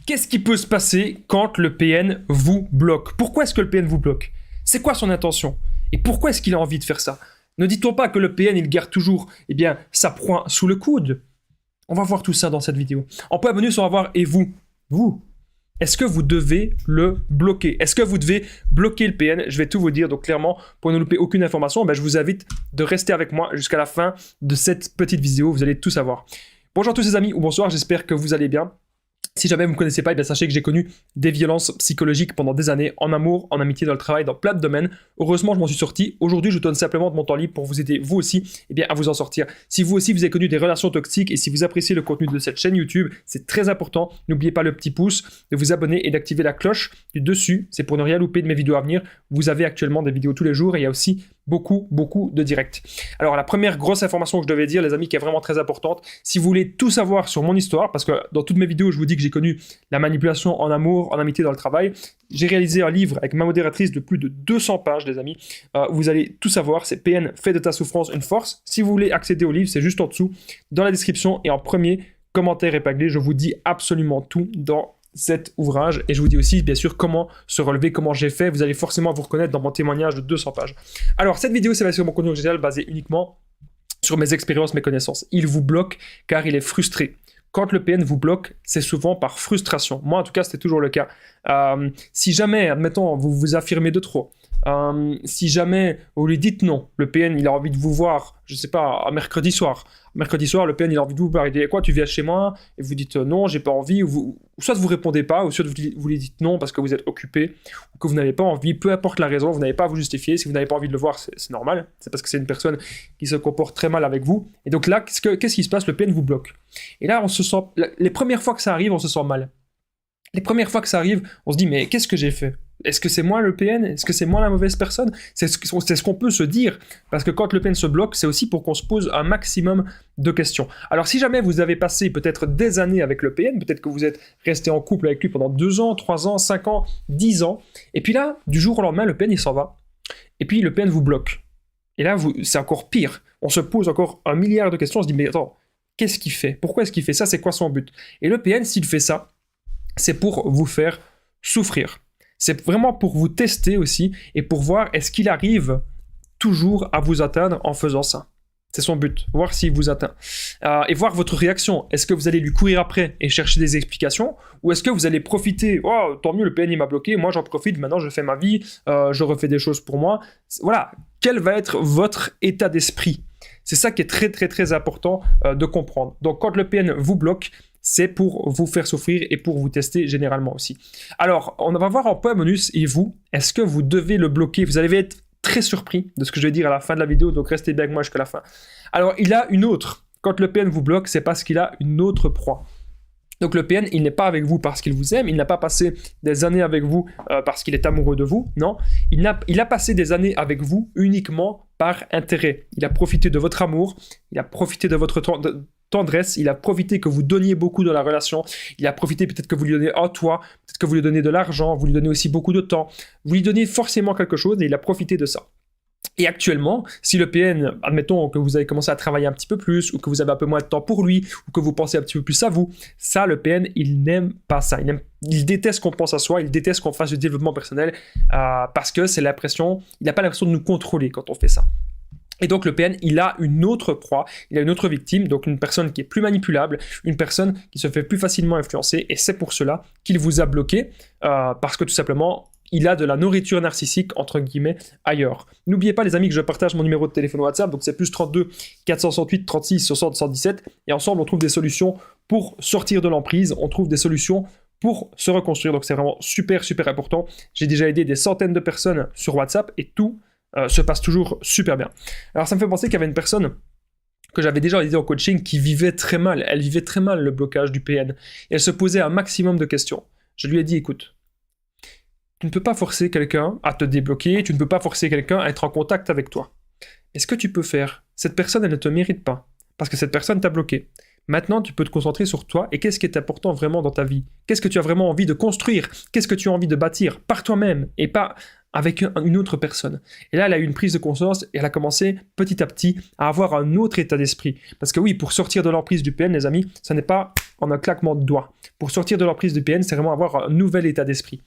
Qu'est-ce qui peut se passer quand le PN vous bloque? Pourquoi est-ce que le PN vous bloque? C'est quoi son intention? Et pourquoi est-ce qu'il a envie de faire ça? Ne dit-on pas que le PN, il garde toujours sa proie sous le coude? On va voir tout ça dans cette vidéo. En point bonus, on va voir, et vous? Est-ce que vous devez le bloquer? Est-ce que vous devez bloquer le PN? Je vais tout vous dire, donc clairement, pour ne louper aucune information, je vous invite de rester avec moi jusqu'à la fin de cette petite vidéo, vous allez tout savoir. Bonjour à tous les amis, ou bonsoir, j'espère que vous allez bien. Si jamais vous ne me connaissez pas, sachez que j'ai connu des violences psychologiques pendant des années, en amour, en amitié, dans le travail, dans plein de domaines. Heureusement, je m'en suis sorti. Aujourd'hui, je donne simplement de mon temps libre pour vous aider, vous aussi, à vous en sortir. Si vous aussi, vous avez connu des relations toxiques et si vous appréciez le contenu de cette chaîne YouTube, c'est très important. N'oubliez pas le petit pouce, de vous abonner et d'activer la cloche du dessus. C'est pour ne rien louper de mes vidéos à venir. Vous avez actuellement des vidéos tous les jours et il y a aussi beaucoup de directs. Alors, la première grosse information que je devais dire, les amis, qui est vraiment très importante, si vous voulez tout savoir sur mon histoire, parce que dans toutes mes vidéos, je vous dis que j'ai connu la manipulation en amour, en amitié, dans le travail, j'ai réalisé un livre avec ma modératrice de plus de 200 pages, les amis. Vous allez tout savoir, c'est PN, fais de ta souffrance une force. Si vous voulez accéder au livre, c'est juste en dessous, dans la description et en premier commentaire épinglé, je vous dis absolument tout dans cet ouvrage et je vous dis aussi bien sûr comment se relever, comment j'ai fait. Vous allez forcément vous reconnaître dans mon témoignage de 200 pages. Alors cette vidéo c'est sur mon contenu original basé uniquement sur mes expériences, mes connaissances. Il vous bloque car il est frustré. Quand le PN vous bloque, c'est souvent par frustration. Moi en tout cas c'était toujours le cas. Si jamais, admettons, vous vous affirmez de trop, si jamais vous lui dites non, le PN il a envie de vous voir, je sais pas, un mercredi soir. Mercredi soir, le PN il a envie de vous voir, il dit quoi, tu viens chez moi? Et vous dites non, j'ai pas envie, ou soit vous répondez pas, ou soit vous lui dites non parce que vous êtes occupé, ou que vous n'avez pas envie, peu importe la raison, vous n'avez pas à vous justifier. Si vous n'avez pas envie de le voir, c'est normal, c'est parce que c'est une personne qui se comporte très mal avec vous. Et donc là, qu'est-ce qui se passe? Le PN vous bloque. Et là, on se sent, les premières fois que ça arrive, on se sent mal. Les premières fois que ça arrive, on se dit mais qu'est-ce que j'ai fait? Est-ce que c'est moi le PN? Est-ce que c'est moi la mauvaise personne? C'est ce qu'on peut se dire, parce que quand le PN se bloque, c'est aussi pour qu'on se pose un maximum de questions. Alors si jamais vous avez passé peut-être des années avec le PN, peut-être que vous êtes resté en couple avec lui pendant 2 ans, 3 ans, 5 ans, 10 ans, et puis là, du jour au lendemain, le PN il s'en va, et puis le PN vous bloque. Et là, c'est encore pire. On se pose encore 1 milliard de questions, on se dit mais attends, qu'est-ce qu'il fait? Pourquoi est-ce qu'il fait ça? C'est quoi son but? Et le PN, s'il fait ça, c'est pour vous faire souffrir. C'est vraiment pour vous tester aussi et pour voir est-ce qu'il arrive toujours à vous atteindre en faisant ça. C'est son but, voir s'il vous atteint. Et voir votre réaction. Est-ce que vous allez lui courir après et chercher des explications? Ou est-ce que vous allez profiter? Oh, tant mieux, le PN il m'a bloqué, moi j'en profite, maintenant je fais ma vie, je refais des choses pour moi. Voilà, quel va être votre état d'esprit? C'est ça qui est très important de comprendre. Donc quand le PN vous bloque, c'est pour vous faire souffrir et pour vous tester généralement aussi. Alors, on va voir en point bonus, et vous, est-ce que vous devez le bloquer? Vous allez être très surpris de ce que je vais dire à la fin de la vidéo, donc restez bien avec moi jusqu'à la fin. Alors, il a une autre. Quand le PN vous bloque, c'est parce qu'il a une autre proie. Donc le PN, il n'est pas avec vous parce qu'il vous aime, il n'a pas passé des années avec vous parce qu'il est amoureux de vous, non. Il a passé des années avec vous uniquement par intérêt. Il a profité de votre amour, il a profité de votre tendresse, il a profité que vous donniez beaucoup dans la relation, il a profité peut-être que vous lui donnez un toit, peut-être que vous lui donnez de l'argent, vous lui donnez aussi beaucoup de temps, vous lui donnez forcément quelque chose et il a profité de ça. Et actuellement, si le PN, admettons que vous avez commencé à travailler un petit peu plus, ou que vous avez un peu moins de temps pour lui, ou que vous pensez un petit peu plus à vous, ça, le PN, il n'aime pas ça. Il déteste qu'on pense à soi, il déteste qu'on fasse du développement personnel, parce que c'est l'impression, il n'a pas l'impression de nous contrôler quand on fait ça. Et donc le PN, il a une autre proie, il a une autre victime, donc une personne qui est plus manipulable, une personne qui se fait plus facilement influencer, et c'est pour cela qu'il vous a bloqué, parce que tout simplement, il a de la nourriture narcissique, entre guillemets, ailleurs. N'oubliez pas les amis que je partage mon numéro de téléphone WhatsApp, donc c'est plus 32 468 36 60 117, et ensemble on trouve des solutions pour sortir de l'emprise, on trouve des solutions pour se reconstruire, donc c'est vraiment super important. J'ai déjà aidé des centaines de personnes sur WhatsApp, et tout se passe toujours super bien. Alors ça me fait penser qu'il y avait une personne que j'avais déjà aidé en coaching qui vivait très mal, elle vivait très mal le blocage du PN, et elle se posait un maximum de questions. Je lui ai dit, écoute, tu ne peux pas forcer quelqu'un à te débloquer, tu ne peux pas forcer quelqu'un à être en contact avec toi. Mais ce que tu peux faire, cette personne, elle ne te mérite pas, parce que cette personne t'a bloqué. Maintenant, tu peux te concentrer sur toi et qu'est-ce qui est important vraiment dans ta vie. Qu'est-ce que tu as vraiment envie de construire? Qu'est-ce que tu as envie de bâtir par toi-même et pas avec une autre personne. Et là, elle a eu une prise de conscience et elle a commencé petit à petit à avoir un autre état d'esprit. Parce que oui, pour sortir de l'emprise du PN, les amis, ça n'est pas en un claquement de doigts. Pour sortir de l'emprise du PN, c'est vraiment avoir un nouvel état d'esprit.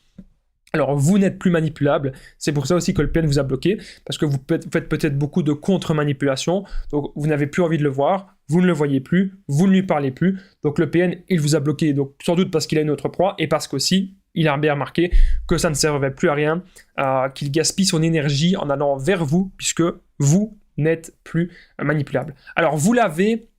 Alors, vous n'êtes plus manipulable, c'est pour ça aussi que le PN vous a bloqué, parce que vous faites peut-être beaucoup de contre-manipulation, donc vous n'avez plus envie de le voir, vous ne le voyez plus, vous ne lui parlez plus, donc le PN, il vous a bloqué, donc sans doute parce qu'il a une autre proie, et parce qu'aussi, il a bien remarqué que ça ne servait plus à rien, qu'il gaspille son énergie en allant vers vous, puisque vous n'êtes plus manipulable. Alors, vous l'avez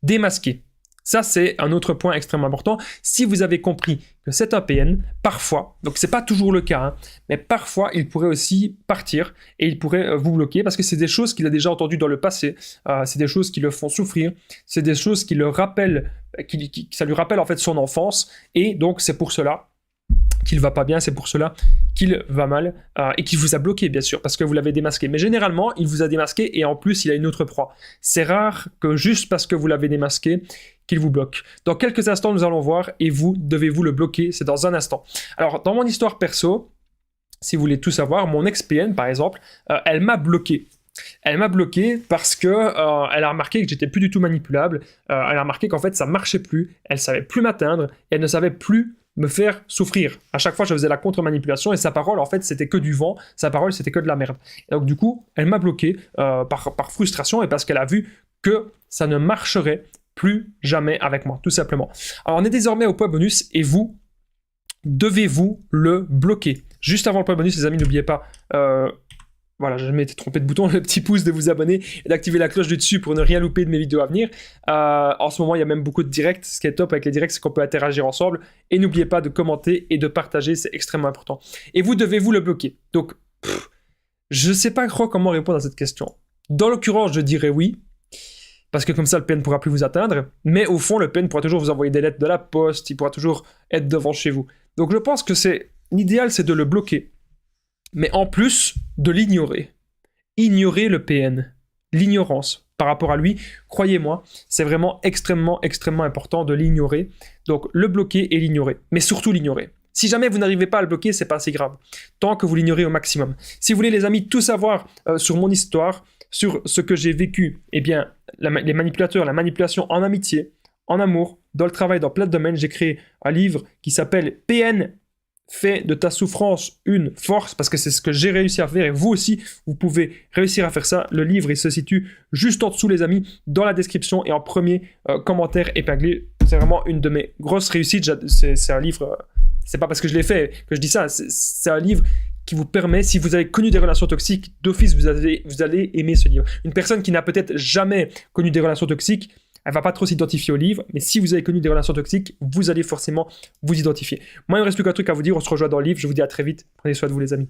démasqué. Ça, c'est un autre point extrêmement important. Si vous avez compris que c'est un PN, parfois, donc c'est pas toujours le cas, hein, mais parfois, il pourrait aussi partir et il pourrait vous bloquer parce que c'est des choses qu'il a déjà entendues dans le passé, c'est des choses qui le font souffrir, c'est des choses qui le rappellent, ça lui rappelle en fait son enfance et donc c'est pour cela qu'il va pas bien, c'est pour cela qu'il va mal et qu'il vous a bloqué bien sûr parce que vous l'avez démasqué. Mais généralement, il vous a démasqué et en plus, il a une autre proie. C'est rare que juste parce que vous l'avez démasqué, qu'il vous bloque. Dans quelques instants, nous allons voir et vous devez-vous le bloquer, c'est dans un instant. Alors, dans mon histoire perso, si vous voulez tout savoir, mon ex-PN par exemple, elle m'a bloqué. Elle m'a bloqué parce que elle a remarqué que j'étais plus du tout manipulable. Elle a remarqué qu'en fait ça marchait plus. Elle savait plus m'atteindre et elle ne savait plus me faire souffrir. À chaque fois, je faisais la contre-manipulation et sa parole, en fait, c'était que du vent. Sa parole, c'était que de la merde. Et donc, du coup, elle m'a bloqué par frustration et parce qu'elle a vu que ça ne marcherait plus jamais avec moi, tout simplement. Alors, on est désormais au point bonus et vous devez-vous le bloquer. Juste avant le point bonus, les amis, n'oubliez pas... Voilà, je m'étais trompé de bouton, le petit pouce de vous abonner et d'activer la cloche du dessus pour ne rien louper de mes vidéos à venir. En ce moment, il y a même beaucoup de directs. Ce qui est top avec les directs, c'est qu'on peut interagir ensemble. Et n'oubliez pas de commenter et de partager, c'est extrêmement important. Et vous devez vous le bloquer. Donc, je ne sais pas trop comment répondre à cette question. Dans l'occurrence, je dirais oui, parce que comme ça, le PN ne pourra plus vous atteindre. Mais au fond, le PN pourra toujours vous envoyer des lettres de la poste, il pourra toujours être devant chez vous. Donc, je pense que l'idéal, c'est de le bloquer. Mais en plus de l'ignorer. Ignorer le PN. L'ignorance par rapport à lui, croyez-moi, c'est vraiment extrêmement, extrêmement important de l'ignorer. Donc le bloquer et l'ignorer. Mais surtout l'ignorer. Si jamais vous n'arrivez pas à le bloquer, c'est pas assez grave. Tant que vous l'ignorez au maximum. Si vous voulez les amis tout savoir sur mon histoire, sur ce que j'ai vécu, eh bien les manipulateurs, la manipulation en amitié, en amour, dans le travail, dans plein de domaines, j'ai créé un livre qui s'appelle PN fais de ta souffrance une force, parce que c'est ce que j'ai réussi à faire, et vous aussi, vous pouvez réussir à faire ça. Le livre, il se situe juste en dessous, les amis, dans la description, et en premier commentaire épinglé. C'est vraiment une de mes grosses réussites. C'est un livre, c'est pas parce que je l'ai fait que je dis ça, c'est un livre qui vous permet, si vous avez connu des relations toxiques, d'office, vous allez aimer ce livre. Une personne qui n'a peut-être jamais connu des relations toxiques, elle va pas trop s'identifier au livre, mais si vous avez connu des relations toxiques, vous allez forcément vous identifier. Moi, il ne me reste plus qu'un truc à vous dire, on se rejoint dans le livre, je vous dis à très vite, prenez soin de vous les amis.